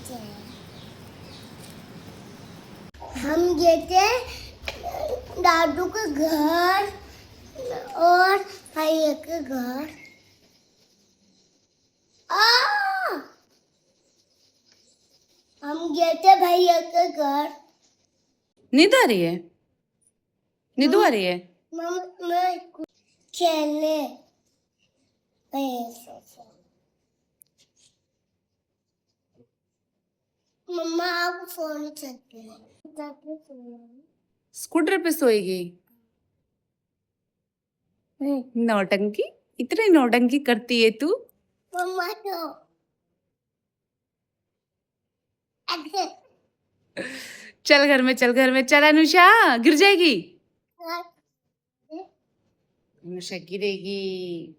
थे। हम गए थे दादू के घर और भैया के घर। हम गए थे भैया के घर। नींद आ रही है? नींदू आ रही है? मैं खेलने मम्मा आप फोन सकते हैं। स्कूटर पे सोएगी? नौटंकी, इतनी नौटंकी करती है तू। मम्मा तो चल घर में, चल घर में, चल अनुषा, गिर जाएगी। अनुषा गिरेगी।